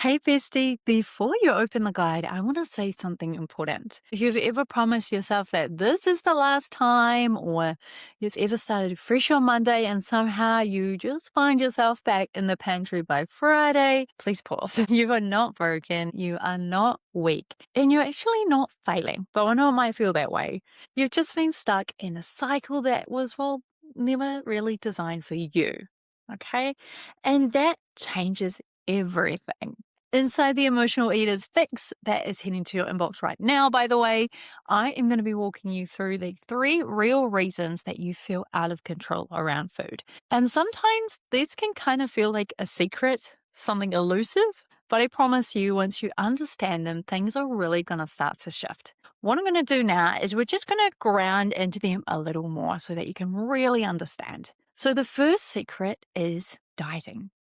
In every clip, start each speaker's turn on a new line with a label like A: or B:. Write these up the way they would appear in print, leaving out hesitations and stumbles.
A: Hey, Bestie, before you open the guide, I want to say something important. If you've ever promised yourself that this is the last time, or you've ever started fresh on Monday and somehow you just find yourself back in the pantry by Friday, please pause. You are not broken, you are not weak, and you're actually not failing. But I know it might feel that way. You've just been stuck in a cycle that was, well, never really designed for you. Okay? And that changes everything. Inside the Emotional Eaters Fix that is heading to your inbox right now, by the way, I am going to be walking you through the 3 real reasons that you feel out of control around food. And sometimes these can kind of feel like a secret, something elusive, but I promise you, once you understand them, things are really going to start to shift. What I'm going to do now is we're just going to ground into them a little more so that you can really understand. So, the first secret is dieting.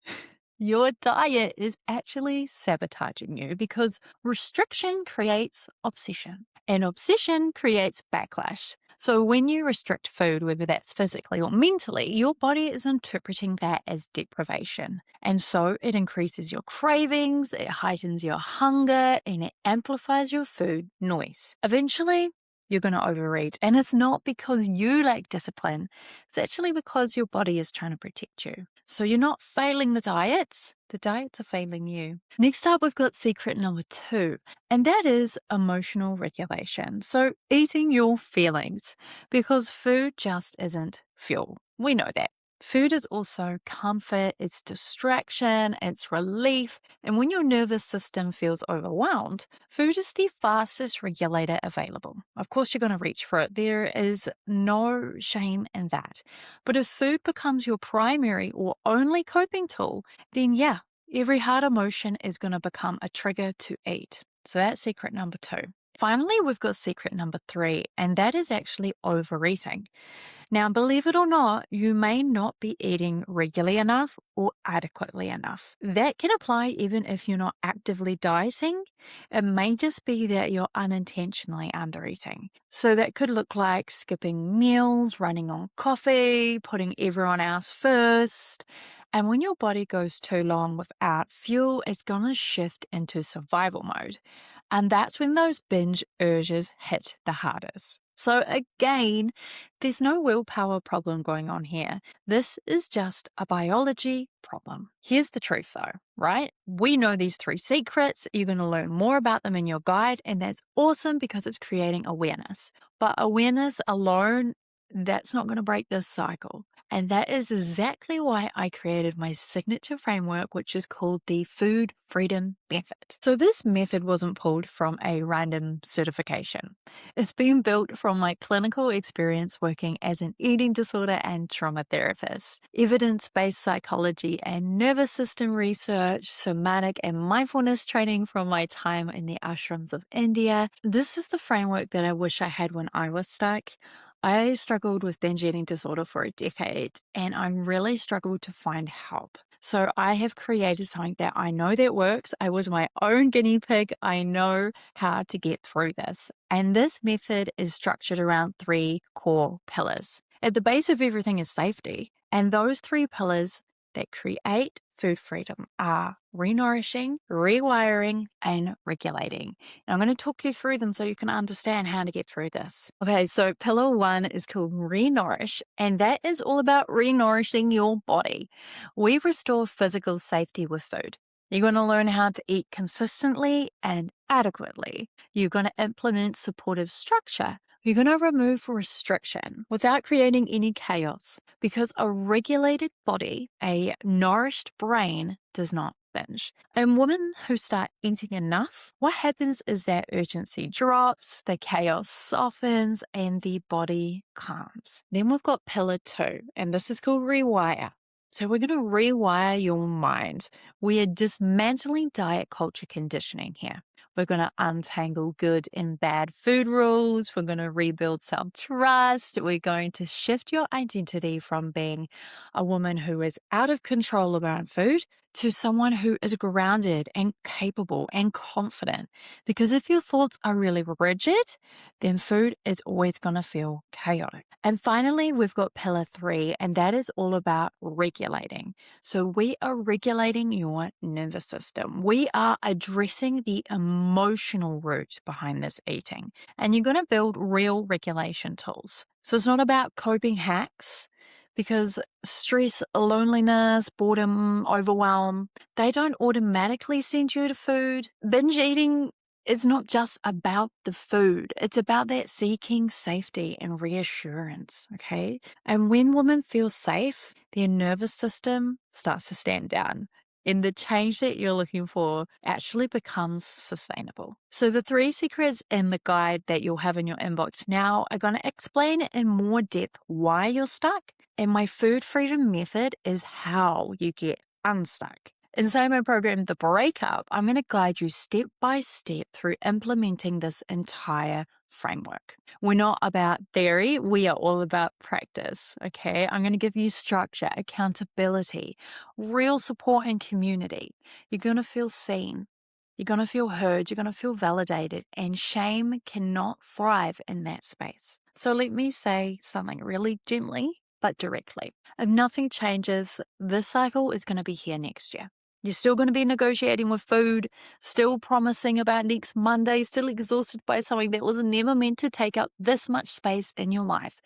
A: Your diet is actually sabotaging you because restriction creates obsession and obsession creates backlash. So, when you restrict food, whether that's physically or mentally, your body is interpreting that as deprivation. And so it increases your cravings, it heightens your hunger, and it amplifies your food noise. Eventually, you're going to overeat. And it's not because you lack discipline, it's actually because your body is trying to protect you. So you're not failing the diets are failing you. Next up, we've got secret number 2, and that is emotional regulation. So eating your feelings, because food just isn't fuel. We know that. Food is also comfort, it's distraction, it's relief. And when your nervous system feels overwhelmed, food is the fastest regulator available. Of course, you're going to reach for it. There is no shame in that. But if food becomes your primary or only coping tool, then yeah, every hard emotion is going to become a trigger to eat. So that's secret number 2. Finally, we've got secret number 3, and that is actually overeating. Now, believe it or not, you may not be eating regularly enough or adequately enough. That can apply even if you're not actively dieting. It may just be that you're unintentionally undereating. So that could look like skipping meals, running on coffee, putting everyone else first. And when your body goes too long without fuel, it's going to shift into survival mode. And that's when those binge urges hit the hardest. So again, there's no willpower problem going on here. This is just a biology problem. Here's the truth though, right? We know these 3 secrets. You're going to learn more about them in your guide, and that's awesome because it's creating awareness. But awareness alone, that's not going to break this cycle. And that is exactly why I created my signature framework, which is called the Food Freedom Method. So this method wasn't pulled from a random certification. It's been built from my clinical experience working as an eating disorder and trauma therapist, evidence-based psychology and nervous system research, somatic and mindfulness training from my time in the ashrams of India. This is the framework that I wish I had when I was stuck. I struggled with binge eating disorder for a decade, and I really struggled to find help. So I have created something that I know that works. I was my own guinea pig. I know how to get through this. And this method is structured around 3 core pillars. At the base of everything is safety. And those 3 pillars that create food freedom are renourishing, rewiring, and regulating. And I'm going to talk you through them so you can understand how to get through this. Okay, so pillar 1 is called renourish, and that is all about renourishing your body. We restore physical safety with food. You're going to learn how to eat consistently and adequately. You're going to implement supportive structure. You're going to remove restriction without creating any chaos, because a regulated body, a nourished brain, does not binge. And women who start eating enough, what happens is that urgency drops, the chaos softens, and the body calms. Then we've got pillar 2, and this is called rewire. So we're going to rewire your mind. We are dismantling diet culture conditioning here. We're going to untangle good and bad food rules. We're going to rebuild self-trust. We're going to shift your identity from being a woman who is out of control around food to someone who is grounded and capable and confident. Because if your thoughts are really rigid, then food is always going to feel chaotic. And finally, we've got pillar 3, and that is all about regulating. So we are regulating your nervous system. We are addressing the emotional root behind this eating, and you're going to build real regulation tools. So it's not about coping hacks, because stress, loneliness, boredom, overwhelm, they don't automatically send you to food. Binge eating is not just about the food. It's about that seeking safety and reassurance, okay? And when women feel safe, their nervous system starts to stand down. And the change that you're looking for actually becomes sustainable. So the 3 secrets in the guide that you'll have in your inbox now are going to explain in more depth why you're stuck. And my food freedom method is how you get unstuck. Inside my program, The Breakup, I'm going to guide you step by step through implementing this entire framework. We're not about theory, we are all about practice, okay? I'm going to give you structure, accountability, real support and community. You're going to feel seen. You're going to feel heard. You're going to feel validated. And shame cannot thrive in that space. So let me say something really gently but directly. If nothing changes, this cycle is going to be here next year. You're still going to be negotiating with food, still promising about next Monday, still exhausted by something that was never meant to take up this much space in your life.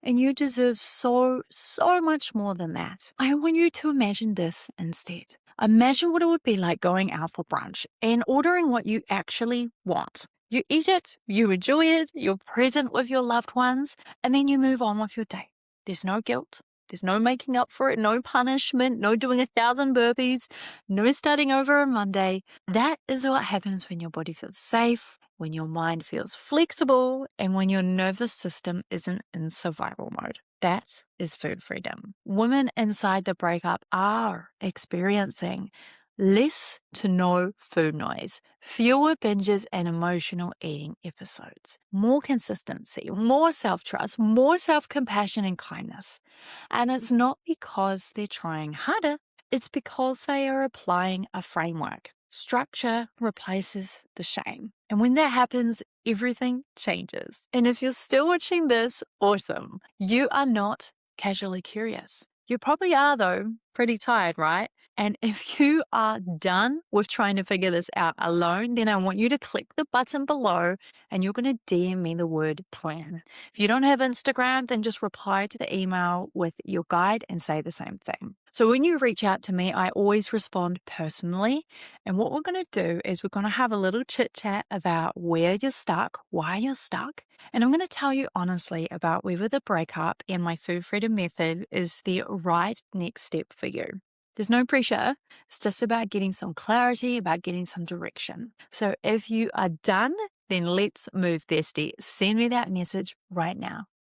A: And you deserve so much more than that. I want you to imagine this instead. Imagine what it would be like going out for brunch and ordering what you actually want. You eat it, you enjoy it, you're present with your loved ones, and then you move on with your day. There's no guilt. There's no making up for it, no punishment, no doing 1,000 burpees, no starting over on Monday. That is what happens when your body feels safe, when your mind feels flexible, and when your nervous system isn't in survival mode. That is food freedom. Women inside the breakup are experiencing less to no food noise, fewer binges and emotional eating episodes, more consistency, more self-trust, more self-compassion and kindness. And it's not because they're trying harder, it's because they are applying a framework. Structure replaces the shame. And when that happens, everything changes. And if you're still watching this, awesome. You are not casually curious. You probably are, though, pretty tired, right? And if you are done with trying to figure this out alone, then I want you to click the button below and you're going to DM me the word plan. If you don't have Instagram, then just reply to the email with your guide and say the same thing. So when you reach out to me, I always respond personally. And what we're going to do is we're going to have a little chit chat about where you're stuck, why you're stuck. And I'm going to tell you honestly about whether the breakup and my food freedom method is the right next step for you. There's no pressure. It's just about getting some clarity, about getting some direction. So if you are done, then let's move, bestie. Send me that message right now.